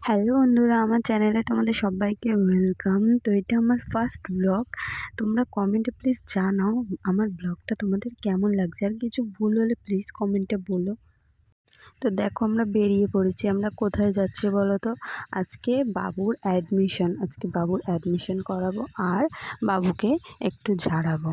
Hello বন্ধুরা, আমার চ্যানেলে তোমাদের সবাইকে ওয়েলকাম। তো এটা আমার ফার্স্ট ব্লগ। তোমরা কমেন্টে প্লিজ জানাও আমার ব্লগটা তোমাদের কেমন লাগছে, আর কিছু ভুল হলে প্লিজ কমেন্টে বলো। তো দেখো, আমরা বেরিয়ে পড়েছি। আমরা কোথায় যাচ্ছি বলো তো? আজকে বাবুর অ্যাডমিশন করাবো আর বাবুকে একটু ঝাড়াবো।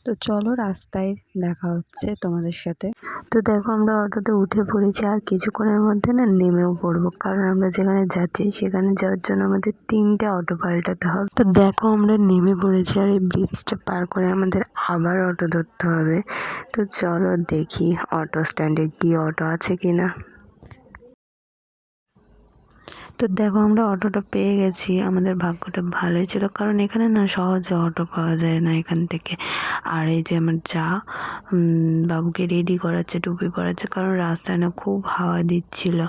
তো চলো, রাস্তায় দেখা হচ্ছে তোমাদের সাথে। তো দেখো, আমরা অটোতে উঠে পড়েছি আর কিছুক্ষণের মধ্যে না নেমেও পড়বো, কারণ আমরা যেখানে যাচ্ছি সেখানে যাওয়ার জন্য আমাদের 3টে অটো পাল্টাতে হবে। তো দেখো, আমরা নেমে পড়েছি আর এই ব্রিজটা পার করে আমাদের আবার অটো ধরতে হবে। তো চলো দেখি অটো স্ট্যান্ডে কি অটো আছে কিনা। তো দেখো, আমরা অটোটা পেয়ে গেছি। আমাদের ভাগ্যটা ভালোই ছিল, কারণ এখানে না সহজে অটো পাওয়া যায় না এখান থেকে। আর এই যে আমার বাবুকে রেডি করাচ্ছে, টুপি পরাচ্ছে, কারণ রাস্তায় না খুব হাওয়া দিচ্ছিল।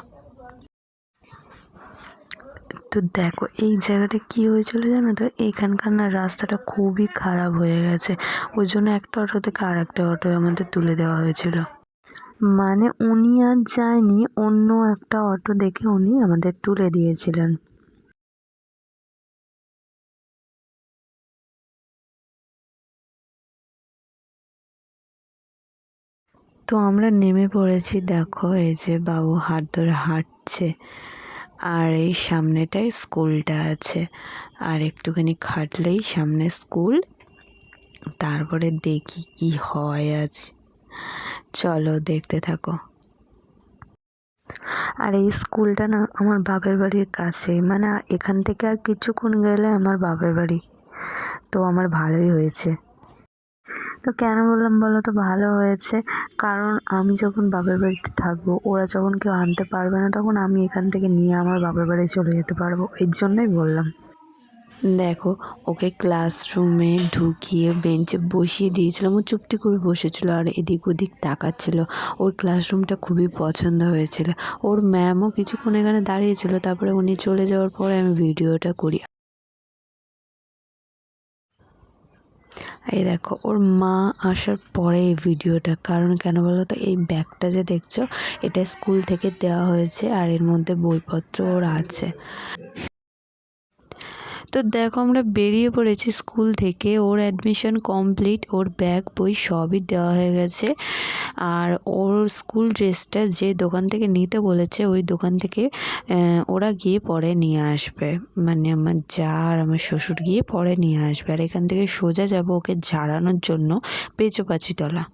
তো দেখো, এই জায়গাটা কি হয়েছিল জানো তো? এইখানকার না রাস্তাটা খুবই খারাপ হয়ে গেছে, ওই জন্য একটা অটো থেকে আর একটা অটো আমাদের তুলে দেওয়া হয়েছিল। মানে উনি আর যায়নি, অন্য একটা অটো দেখে উনি আমাদের তুলে দিয়েছিলেন। তো আমরা নেমে পড়েছি। দেখো, এই যে বাবু হাত ধরে হাঁটছে, আর এই সামনেটাই স্কুলটা আছে, আর একটুখানি হাঁটলেই সামনে স্কুল। তারপরে দেখি কি হয় আজ, চলো দেখতে থাকো। আর এই স্কুলটা না আমার বাপের বাড়ির কাছে, মানে এখান থেকে আর কিছুক্ষণ গেলে আমার বাপের বাড়ি। তো আমার ভালোই হয়েছে। তো কেন বললাম বলো তো ভালো হয়েছে? কারণ আমি যখন বাপের বাড়িতে থাকবো, ওরা যখন কেউ আনতে পারবে না, তখন আমি এখান থেকে নিয়ে আমার বাপের বাড়ি চলে যেতে পারবো, এর জন্যই বললাম। দেখো, ওকে ক্লাসরুমে ঢুকিয়ে বেঞ্চে বসিয়ে দিয়েছিলাম। ও চুপটি করে বসেছিল আর এদিক ওদিক তাকাচ্ছিল। ওর ক্লাসরুমটা খুবই পছন্দ হয়েছিল। ওর ম্যামও কিছুক্ষণ এখানে দাঁড়িয়েছিল, তারপরে উনি চলে যাওয়ার পরে আমি ভিডিওটা করি। এই দেখো, ওর মা আসার পরে এই ভিডিওটা। কারণ কেন বলো তো? এই ব্যাগটা যে দেখছো, এটা স্কুল থেকে দেওয়া হয়েছে আর এর মধ্যে বইপত্র ওর আছে। তো দেখো, আমরা বেরিয়ে পড়েছি স্কুল থেকে। ওর অ্যাডমিশন কমপ্লিট, ওর ব্যাগ বই সবই দেওয়া হয়ে গেছে। আর ওর স্কুল ড্রেসটা যে দোকান থেকে নিতে বলেছে, ওই দোকান থেকে ওরা গিয়ে পরে নিয়ে আসবে। মানে আমার যা আর আমার শ্বশুর গিয়ে পরে নিয়ে আসবে। আর এখান থেকে সোজা যাব ওকে ঝাড়ানোর জন্য পেঁচোপাচিতলা।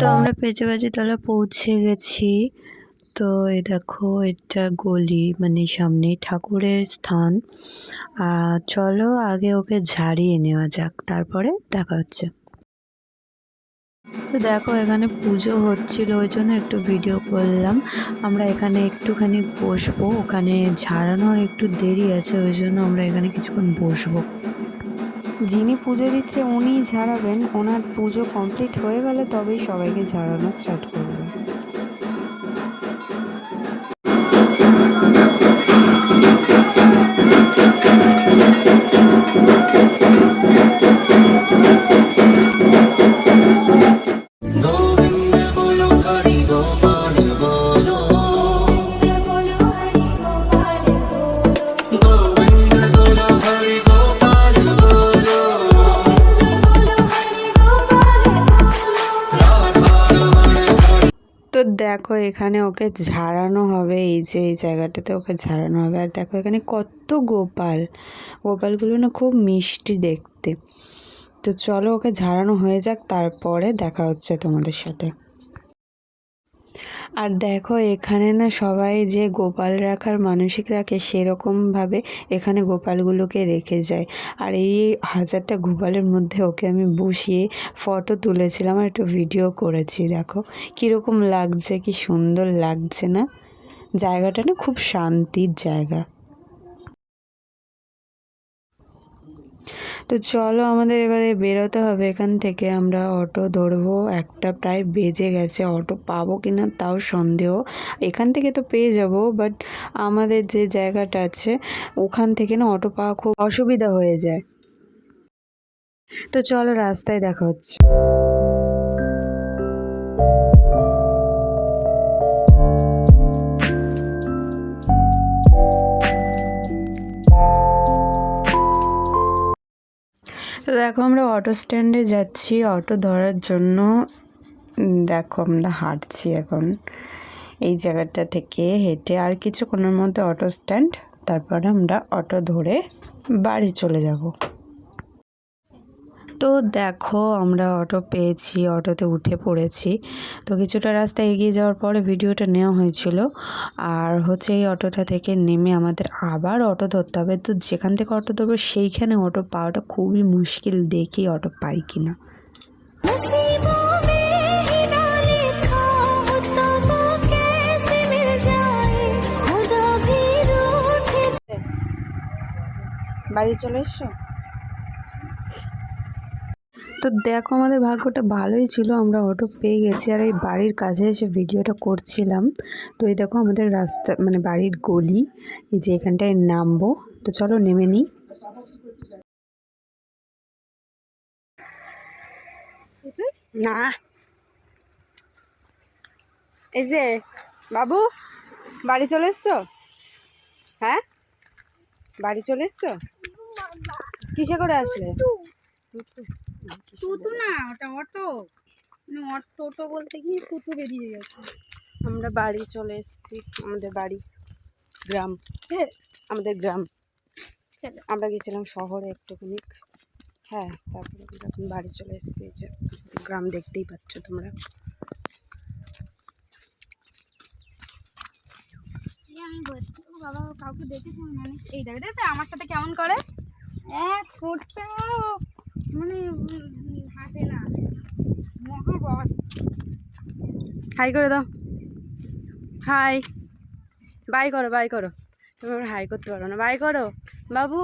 তো আমরা পেঁচোপাচিতলা পৌঁছে গেছি। তো এই দেখো, এটা গলি, মানে সামনেই ঠাকুরের স্থান। চলো আগে ওকে ঝাড়িয়ে নেওয়া যাক, তারপরে দেখা হচ্ছে। তো দেখো, এখানে পুজো হচ্ছিল, ওই জন্য একটু ভিডিও করলাম। আমরা এখানে একটুখানি বসবো, ওখানে ঝাড়ানোর একটু দেরি আছে, ওই জন্য আমরা এখানে কিছুক্ষণ বসবো। যিনি পুজো দিচ্ছে উনিই ঝাড়াবেন। ওনার পুজো কমপ্লিট হয়ে গেলে তবেই সবাইকে ঝাড়ানো স্টার্ট করবে। তো দেখো, এখানে ওকে ঝাড়ানো হবে, এই যে এই জায়গাটাতে ওকে ঝাড়ানো হবে। আর দেখো, এখানে কত গোপালগুলো না খুব মিষ্টি দেখতে। তো চলো ওকে ঝাড়ানো হয়ে যাক, তারপরে দেখা হচ্ছে তোমাদের সাথে। আর দেখো, এখানে না সবাই যে গোপাল রাখার মানসিক রাখে, সেরকমভাবে এখানে গোপালগুলোকে রেখে যায়। আর এই 1000টা গোপালের মধ্যে ওকে আমি বসিয়ে ফটো তুলেছিলাম আর একটু ভিডিও করেছি। দেখো কীরকম লাগছে, কি সুন্দর লাগছে না? জায়গাটা না খুব শান্তির জায়গা। তো চলো, আমাদের এবারে বেরোতে হবে এখান থেকে। আমরা অটো ধরবো, একটা প্রায় বেজে গেছে। অটো পাবো কি না তাও সন্দেহ। এখান থেকে তো পেয়ে যাব, বাট আমাদের যে জায়গাটা আছে ওখান থেকে না অটো পাওয়া খুব অসুবিধা হয়ে যায়। তো চলো রাস্তায় দেখা হচ্ছে। তো দেখো আমরা অটো স্ট্যান্ডে যাচ্ছি অটো ধরার জন্য। দেখো আমরা হাঁটছি এখন এই জায়গাটা থেকে হেঁটে, আর কিছুক্ষণের মধ্যে অটো স্ট্যান্ড, তারপরে আমরা অটো ধরে বাড়ি চলে যাব। তো দেখো আমরা অটো পেয়েছি, অটোতে উঠে পড়েছি। তো কিছুটা রাস্তা এগিয়ে যাওয়ার পরে ভিডিওটা নেওয়া হয়েছিল। আর হচ্ছে এই অটোটা থেকে নেমে আমাদের আবার অটো ধরতে হবে। তো যেখান থেকে অটো ধরবো সেইখানে অটো পাওয়াটা খুবই মুশকিল, দেখি অটো পাই কিনা। বাড়ি চলে এসছো? তো দেখো আমাদের ভাগ্যটা ভালোই ছিল, আমরা অটো পেয়ে গেছি। আর এই বাড়ির কাছে এসে ভিডিওটা করছিলাম। তো এই দেখো আমাদের রাস্তা মানে বাড়ির গলি, এই যে এখানটায় নামবো। তো চলো নেমে নিই। না এই যে বাবু, বাড়ি চলে এসছো? হ্যাঁ বাড়ি চলে এসছো? কিসে করে আসলে? তুতু না, ওটা অটো। টোটো বলতে কি তুতু বেরিয়ে গেছে। আমরা বাড়ি চলে এসেছি, আমাদের বাড়ি গ্রাম, আমাদের গ্রাম। আমরা গেছিলাম শহরে একটুখানি, হ্যাঁ, তারপরে এখন বাড়ি চলে এসেছি। যে গ্রাম দেখতেই পাচ্ছ তোমরা। আমি বলছি ও বাবা, কাউকে দেখেছি মানে এই দেখে দেখতে আমার সাথে কেমন করে, এক ফোটা মানে হাসে না, মহা বস। হাই করে দাও, হাই, বাই করো, বাই করো। তুমি আমার হাই করতে পারো না, বাই করো বাবু,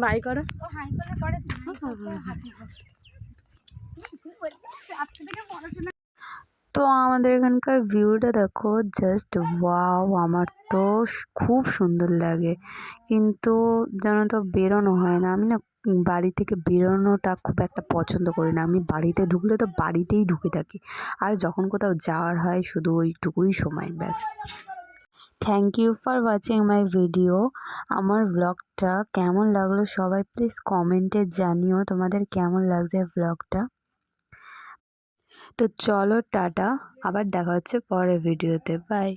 বাই করো। ও হাই করলে করে হাসি আজকে থেকে পড়াশোনা। তো আমাদের এখানকার ভিউটা দেখো, জাস্ট ওয়াও, আমার তো খুব সুন্দর লাগে। কিন্তু জানো তো বেরোনো হয় না, আমি না বাড়ি থেকে বেরোনোটা খুব একটা পছন্দ করি না। আমি বাড়িতে ঢুকলে তো বাড়িতেই ঢুকে থাকি, আর যখন কোথাও যাওয়ার হয় শুধু ওইটুকুই সময়, ব্যাস। Thank you for watching my video. আমার ব্লগটা কেমন লাগলো সবাই প্লিজ কমেন্টে জানিও তোমাদের কেমন লাগছে ব্লগটা। তো চলো টাটা, আবার দেখা হচ্ছে পরের ভিডিওতে, বাই।